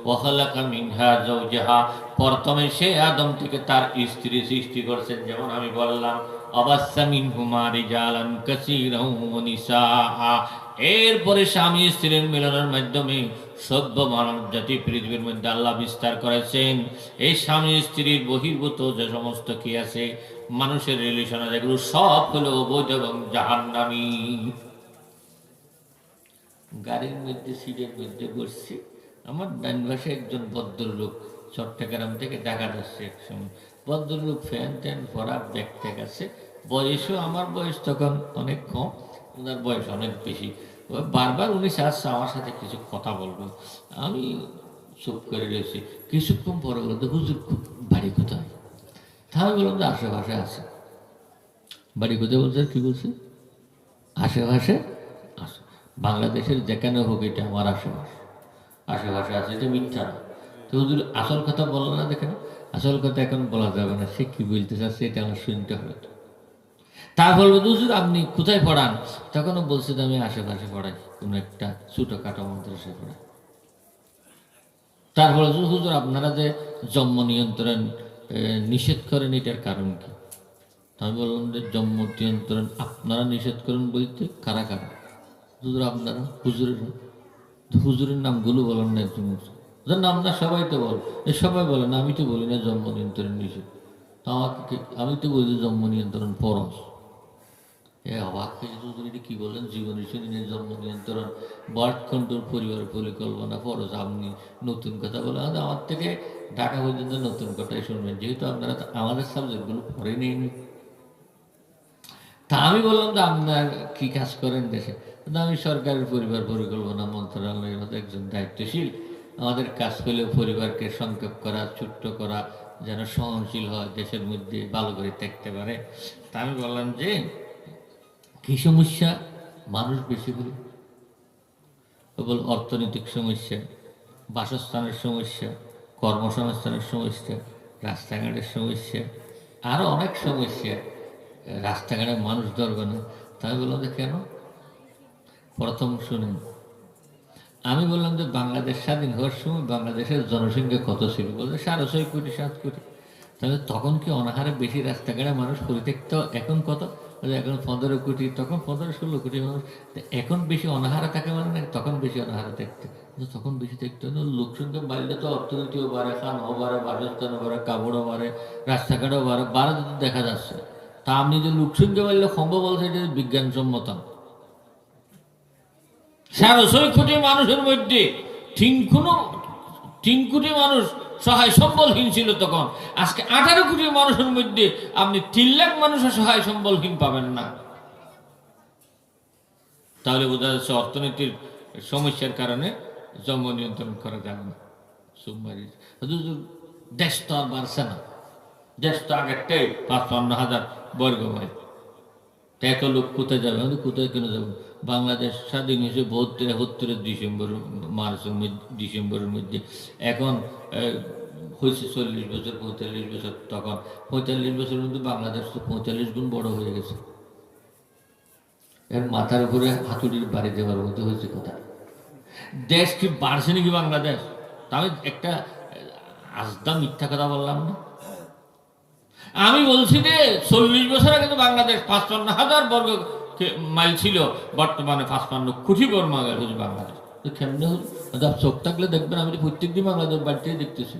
ওয়া খালাকা মিনহা যাওজাহা, প্রথমে সে আদম থেকে তার স্ত্রী সৃষ্টি করছেন, যেমন আমি বললাম আবাসসা মিনহুমা রিজালান কাসীরান ওয়া নিসাআ। এরপরে স্বামী স্ত্রীর মিলনের মাধ্যমে সভ্য মানব জাতি পৃথিবীর মধ্যে আল্লাহ বিস্তার করেছেন। এই স্বামী স্ত্রীর বহির্ভূত যে সমস্ত কি আছে মানুষের রিলেশন, এগুলো সব হলো অবৈধ এবং জাহান্নামী। গাড়ির মধ্যে সিটের মধ্যে বসছি, আমার ডান পাশে একজন ভদ্রলোক চট্টগ্রাম থেকে ঢাকা যাচ্ছে একসময়। ভদ্রলোক ফ্যান ট্যান পরা, ব্যাগ ট্যাগ আছে, বয়সও আমার বয়স তখন অনেক কম, ওনার বয়স অনেক বেশি। বারবার উনি চাচ্ছে আমার সাথে কিছু কথা বলবো, আমি চুপ করে রয়েছি। কিছুক্ষণ পরে বলতে হুজুর বাড়ি কোথায়? তা আমি বললাম যে আশেপাশে আছে। বাড়ি কোথায় বলছে? কি বলছে? আশেপাশে আছে। বাংলাদেশের যেখানে হোক এটা আমার আশেপাশে, আশেপাশে আছে, এটা মিথ্যা না। তো হুজুর আসল কথা বলো না, দেখেন আসল কথা এখন বলা যাবে না, সে কি বলতে চাচ্ছে এটা আমার শুনতে হবে। তারপর হুজুর আপনি কোথায় পড়ান? তখনও বলছে যে আমি আশেপাশে পড়াই, কোনো একটা ছোটোখাটো মাদ্রাসায় পড়াই। তারপর হুজুর আপনারা যে জন্ম নিয়ন্ত্রণ নিষেধ করেন এটার কারণ কি? আমি বললাম যে জন্ম নিয়ন্ত্রণ আপনারা নিষেধ করেন বলতে কারা কারা? হুজুর আপনারা, হুজুরেরা। হুজুরের নামগুলো বলেন না একজন, নাম না সবাই তো বল, সবাই বলেন, আমি তো বলি না জন্ম নিয়ন্ত্রণ নিষেধ। তো আমাকে, আমি তো বলি জন্ম নিয়ন্ত্রণ ফরজ। অবাক হয়ে হুজুর এটা কি বলেন? জীবনী শুনিনের জন্ম নিয়ন্ত্রণ, বার্থ কন্ট্রোল, পরিবার পরিকল্পনা ফরজ, আপনি নতুন কথা বলে আমার থেকে ঢাকা পর্যন্ত নতুন কথাই শুনবেন, যেহেতু আপনারা আমাদের সাবজেক্টগুলো পড়ে নেয়নি। তা আমি বললাম যে আপনার কি কাজ করেন দেশে? আমি সরকারের পরিবার পরিকল্পনা মন্ত্রণালয়ের মধ্যে একজন দায়িত্বশীল। আমাদের কাজ হলে পরিবারকে সংক্ষেপ করা, ছোট্ট করা, যেন সহনশীল হয়, দেশের মধ্যে ভালো করে থাকতে পারে। তা আমি বললাম যে কি সমস্যা মানুষ বেশি করে? কেবল অর্থনৈতিক সমস্যা, বাসস্থানের সমস্যা, কর্মসংস্থানের সমস্যা, রাস্তাঘাটের সমস্যা, আরও অনেক সমস্যা। রাস্তাঘাটে মানুষ ধরবে না। তাই বললাম যে কেন? প্রথম শুনেন, আমি বললাম যে বাংলাদেশ স্বাধীন হওয়ার সময় বাংলাদেশের জনসংখ্যা কত ছিল? বলছে 6.5 কোটি 7 কোটি। তাহলে তখন কি অনাহারে বেশি রাস্তাঘাটে মানুষ পরিত্যক্ত? এখন কত? এখন 15 কোটি, তখন 15-16 কোটি মানুষ। এখন বেশি অনাহারে থাকে মানে না, তখন বেশি অনাহারে থাকতে, তখন বেশি থাকতে লোক সংখ্যা বাড়লে তো অর্থনীতিও বাড়ে, খানও বাড়ে, বাসস্থানও বাড়ে, কাপড়ও বাড়ে, রাস্তাঘাটও বাড়ে, বাড়া দেখা যাচ্ছে। তা আপনি যে লোক সংখ্যা বাড়লে সম্ভব বলছে, এটা বিজ্ঞানসম্মত। 6.5 কোটি মানুষের মধ্যে 3 কোটি মানুষ সহায় সম্বলহীন ছিল তখন। আজকে 18 কোটি মানুষের মধ্যে আপনি 3 লাখ মানুষের সহায় সম্বলহীন পাবেন না। তাহলে বোঝা যাচ্ছে অর্থনীতির সমস্যার কারণে জন্ম নিয়ন্ত্রণ করা যাবে না। দেশ তো আর বাড়ছে না, দেশ তো আগেরটাই 55,000 বর্গ মাইল। এত লোক কোথায় যাবে? কোথায় কেন যাবো? বাংলাদেশ স্বাধীন হয়েছে 72-73 ডিসেম্বরের মধ্যে। এখন হয়েছে 40 বছর, 45 বছর। তখন 45 বছরের মধ্যে বাংলাদেশ তো 45 গুণ বড় হয়ে গেছে। এর মাথার উপরে হাতুড়ির বাড়ি দেওয়ার মধ্যে হয়েছে কোথায়? দেশ কি বাড়ছে নাকি বাংলাদেশ? আমি একটা আজদা মিথ্যা কথা বললাম না? আমি বলছি যে 40 বছর আগে তো বাংলাদেশ 55,000 বর্গ মাইল ছিল, বর্তমানে 55 কোটি বর্গ মাইল হচ্ছে বাংলাদেশ। তো কেমনে হল? চোখ থাকলে দেখবেন, আমি প্রত্যেক দিন বাংলাদেশ বাড়িতেই দেখতেছি।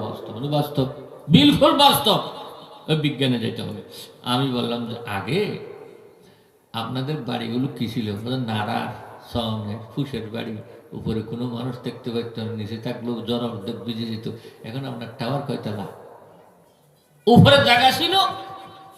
বাস্তব, মানে বাস্তব, বিলকুল বাস্তব। ওই বিজ্ঞানে যেতে হবে। আমি বললাম যে আগে আপনাদের বাড়িগুলো কি ছিল? নাড়া, সঙ্গের, ফুসের বাড়ি, উপরে কোনো মানুষ দেখতে পাইত না, নিচে থাকলেও জ্বর অর্ধেক ভিজে যেত। এখন আপনার টাওয়ার কয়তলা? উপরে জায়গা ছিল,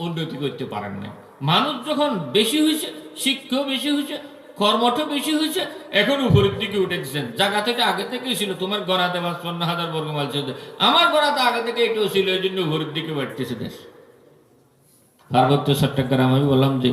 উন্নতি করতে পারেন না। মানুষ যখন বেশি হয়েছে, শিক্ষাও বেশি হয়েছে, কর্মঠ বেশি হয়েছে, এখন উপরের দিকে উঠে দিচ্ছেন। জায়গা থেকে আগে থেকেই ছিল, তোমার গড়াতে 55,000 বর্গ মাইল ছিল, আমার গড়াতে আগে থেকে এটাও ছিল, এই জন্য উপরের দিকে বাড়তেছে দেশ। পার্বত্য চট্টগ্রাম, আমি বললাম যে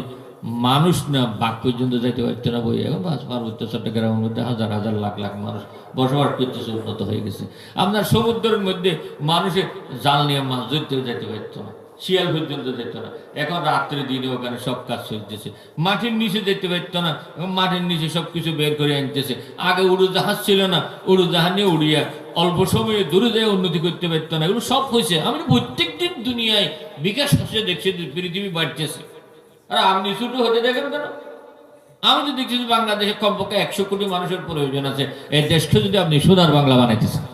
মানুষ না বাঘ পর্যন্ত যাইতে পারতো না বই, এখন পার্বত্য চট্টগ্রামের মধ্যে হাজার হাজার লাখ লাখ মানুষ বসবাস করতেছে, উন্নত হয়ে গেছে। আপনার সমুদ্রের মধ্যে মানুষের জাল নিয়ে মাছ ধরতেও যেতে পারতো না, শিয়াল পর্যন্ত যেত না। এখন রাত্রে দিনে ওখানে সব কাজ চলতেছে। মাটির নিচে যেতে পারতো না, এখন মাটির নিচে সবকিছু বের করে আনতেছে। আগে উড়োজাহাজ ছিল না, উড়োজাহাজ নিয়ে উড়িয়া অল্প সময়ে দূরে যায় উন্নতি করতে পারতো না। এগুলো সব হয়েছে। আমি প্রত্যেক দিন দুনিয়ায় বিকাশ হচ্ছে, দেখছি পৃথিবী বাড়তেছে। আর আপনি ছোট হতে দেখেন কেন? আমি তো দেখছি বাংলাদেশে কমপক্ষে 100 কোটি মানুষের প্রয়োজন আছে। এই দেশকে যদি আপনি সোনার বাংলা বানাইতেছেন,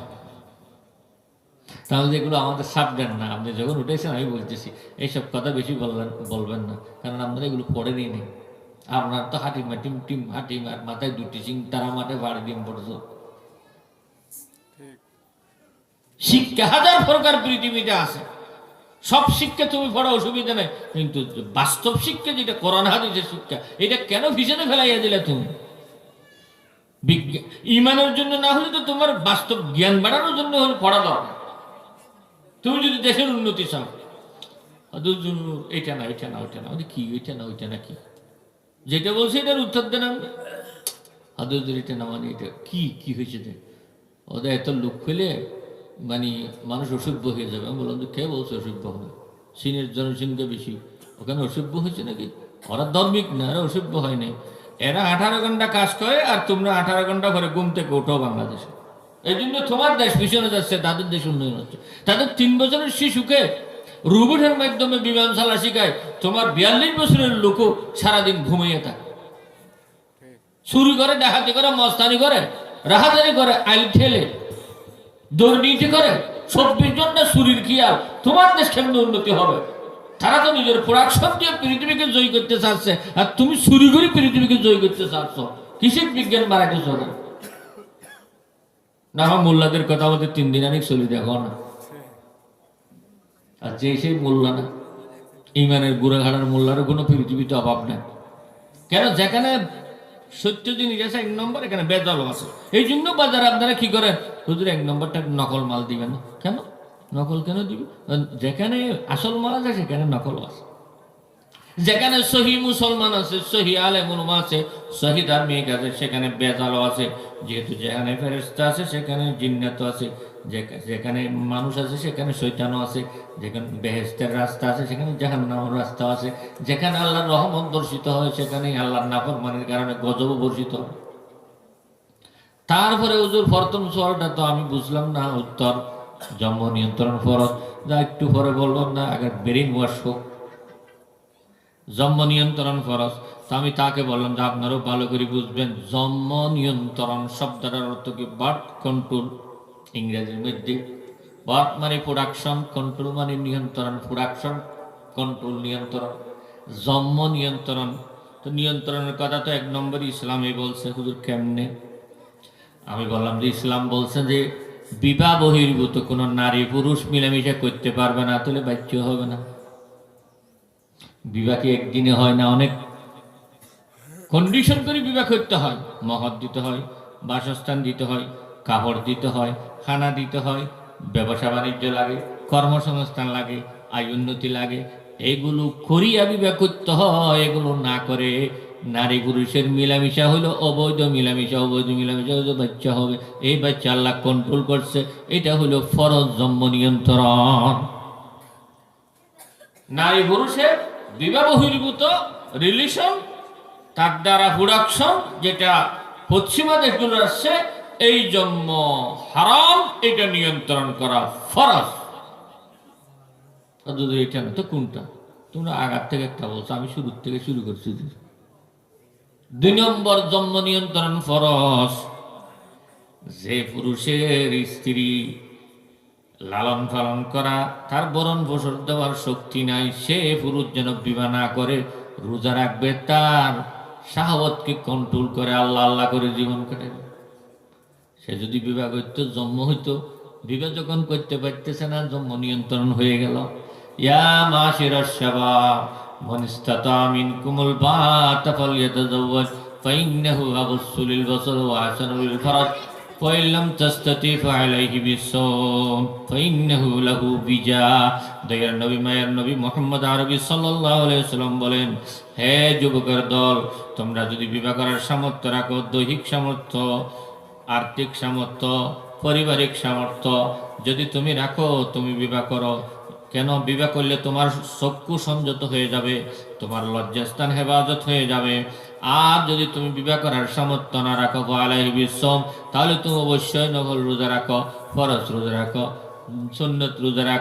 তাহলে এগুলো আমাদের সাবধান না। আপনি যখন উঠেছেন আমি বলতেছি এইসব কথা বেশি বলবেন না, কারণ আপনারা এগুলো পড়েনই নেই। আপনার তো হাঁটি মাটিম টিম হাঁটি মাথায় দুটি সিং তারা মাঠে বাড়ি ডিম পড়ছো। শিক্ষা হাজার প্রকার পৃথিবীতে আছে, সব শিক্ষা তুমি পড়া অসুবিধা নেই, কিন্তু বাস্তব শিক্ষা যেটা কোরআন হাদিসের শিক্ষা, এটা কেন পিছনে ফেলাইয়া দিলে তুমি? বিজ্ঞান ইমানের জন্য না হলে তো তোমার বাস্তব জ্ঞান বাড়ানোর জন্য হলে পড়া দরকার। তুমি যদি দেশের উন্নতি চাও, এটা না এটা না ওইটা না, কি ওইটা না ওইটা না কি, যেটা বলছে এটার উত্তর দেন আপনি। হাদুর এটা না মানে এটা কি কি হয়েছে, ওদের এত লোক ফেলে মানে মানুষ অসভ্য হয়ে যাবে। আমি বললাম যে কে বলছে অসভ্য হবে? চীনের জনসংখ্যা বেশি, ওখানে অসভ্য হয়েছে নাকি? ওরা ধর্মিক না, এরা অসভ্য হয় নাই। এরা 18 ঘন্টা কাজ করে আর তোমরা 18 ঘন্টা পরে ঘুম থেকে ওঠো বাংলাদেশে। এই জন্য তোমার দেশ পিছনে যাচ্ছে, তাদের দেশ উন্নয়ন হচ্ছে। তাদের 3 বছরের শিশুকে রোবটের মাধ্যমে বিমান চালা শিখায়, তোমার 42 বছরের লোকও সারাদিন ঘুমিয়ে থাকে, চুরি করে, ডাকাতি করে, মস্তানি করে, রাহাজানি করে, আইল ঠেলে, দুর্নীতি করে। 24 ঘন্টা চুরির খেয়াল। তোমার দেশ কেমন উন্নতি হবে? তারা তো নিজের প্রোডাকশন দিয়ে পৃথিবীকে জয় করতে চাচ্ছে, আর তুমি চুরি করে পৃথিবীকে জয় করতে চাচ্ছ। কিসের বিজ্ঞান বাড়াইতেছ না? আমার মোল্লাদের কথা আমাদের 3 দিন আগে চলি দেখো না, আর যে সেই মোল্লা না, ইমানের গুড়াঘাড়ার মোল্লারও কোনো পৃথিবীতে অভাব নেই। কেন? যেখানে সত্য জিনিস আছে 1 নম্বর, এখানে বেজাল আছে। এই জন্য বাজারে আপনারা কি করেন? হুজুর 1 নম্বরটা নকল মাল দিবেন না। কেন নকল কেন দিবে? যেখানে আসল মাল আছে সেখানে নকল আছে। যেখানে সহি মুসলমান আছে, সহি আলেম উলামা আছে, সহি ধার্মিক আছে, সেখানে বেজালও আছে। যেহেতু যেখানে ফেরেশতা আছে সেখানে জিন্নাতও আছে, যেখানে মানুষ আছে সেখানে শয়তানও আছে, যেখানে বেহেশতের রাস্তা আছে সেখানে জাহান্নামের রাস্তা আছে, যেখানে আল্লাহর রহমত বর্ষিত হয় সেখানে আল্লাহর নাফরমানির কারণে গজব বর্ষিত হয়। তারপরে হুজুর প্রথম সওয়ালটা তো আমি বুঝলাম না উত্তর। জন্ম নিয়ন্ত্রণ ফরজ, যা একটু পরে বললাম না, আগে ব্রেইন ওয়াশ হোক। জন্ম নিয়ন্ত্রণ ফরজ, তো আমি তাকে বললাম যে আপনারও ভালো করে বুঝবেন, জন্ম নিয়ন্ত্রণ শব্দটার অর্থ কি? Birth control. ইংরেজির মধ্যে বার্থ মানে প্রোডাকশন, কন্ট্রোল মানে নিয়ন্ত্রণ, প্রোডাকশন কন্ট্রোল নিয়ন্ত্রণ, জন্ম নিয়ন্ত্রণ। তো নিয়ন্ত্রণের কথা তো 1 নম্বর ইসলামে বলছে। হুজুর কেমনে? আমি বললাম যে ইসলাম বলছে যে বিবাহ বহির্ভূত কোনো নারী পুরুষ মিলেমিশে করতে পারবে না, তাহলে বাচ্চা হবে না। বিবাহ কি একদিনে হয় না, অনেক কন্ডিশন করে বিবাহ করতে হয়। মহর দিতে হয়, বাসস্থান দিতে হয়, কাপড় দিতে হয়, খানা দিতে হয়, ব্যবসা বাণিজ্য লাগে, কর্মসংস্থান লাগে, আয় উন্নতি লাগে, এগুলো করিয়া বিবাহ করতে হয়। এগুলো না করে নারী পুরুষের মিলামিশা হলো অবৈধ মিলামিশা, অবৈধ মিলামিশা হলো বাচ্চা হবে। এই বাচ্চা আল্লাহ কন্ট্রোল করছে, এটা হলো ফরজ জন্ম নিয়ন্ত্রণ। নারী পুরুষের বিবাহ বহির্ভূত রিলেশন, তার দ্বারা প্রোডাকশন, যেটা পশ্চিমা দেশগুলো আসছে, এই জন্ম হারাম, এটা নিয়ন্ত্রণ করা ফরজ। এটা না তো কোনটা? তোমরা আগার থেকে একটা বলছো, আমি শুরুর থেকে শুরু করছি। 2 নম্বর জন্ম নিয়ন্ত্রণ ফরজ। যে পুরুষের স্ত্রী লালন পালন করা, তার বরণ পোষণ দেওয়ার শক্তি নাই, সে পুরুষ যেন বিবাহ না করে, রোজা রাখবে, তার শাহওয়াতকে কন্ট্রোল করে আল্লাহ আল্লাহ করে জীবন কাটাবে। সে যদি বিবাহ করতো, জন্ম হইতো, বিবাহ যখন করতে পারতেছে না, জন্ম নিয়ন্ত্রণ হয়ে গেল। ইয়া মাশিরাশ শাবাব মান ইসতাতা মিনকুমুল বাআতা ফালইয়াতাযাওয়াজ ফাইন্নাহু আগুসসু লিল বাসার ওয়া আহসানু লিল ফারাজ ফাইন লাম তাসতাতি ফাআলাইহি বিসসাওম ফাইন্নাহু লাহু বিজা। দয়ার নবী, মায়ের নবী মুহাম্মদ আরবি সাল্লাল্লাহু আলাইহি ওয়াসাল্লাম বলেন, হে যুবকের দল, তোমরা যদি বিবাহ করার সামর্থ্য রাখো, দৈহিক সামর্থ্য, আর্থিক সামর্থ্য, পারিবারিক সামর্থ্য যদি তুমি রাখো, তুমি বিবাহ করো। কেন? বিবাহ করলে তোমার চক্ষু সংযত হয়ে যাবে, তোমার লজ্জাস্থান হেফাজত হয়ে যাবে। আর যদি তুমি বিবাহ করার সামর্থ্য না রাখো, আলাইহি বিসম, তাহলে তুমি অবশ্যই নফল রোজা রাখো, ফরজ রোজা রাখো, সুন্নত রোজা রাখো।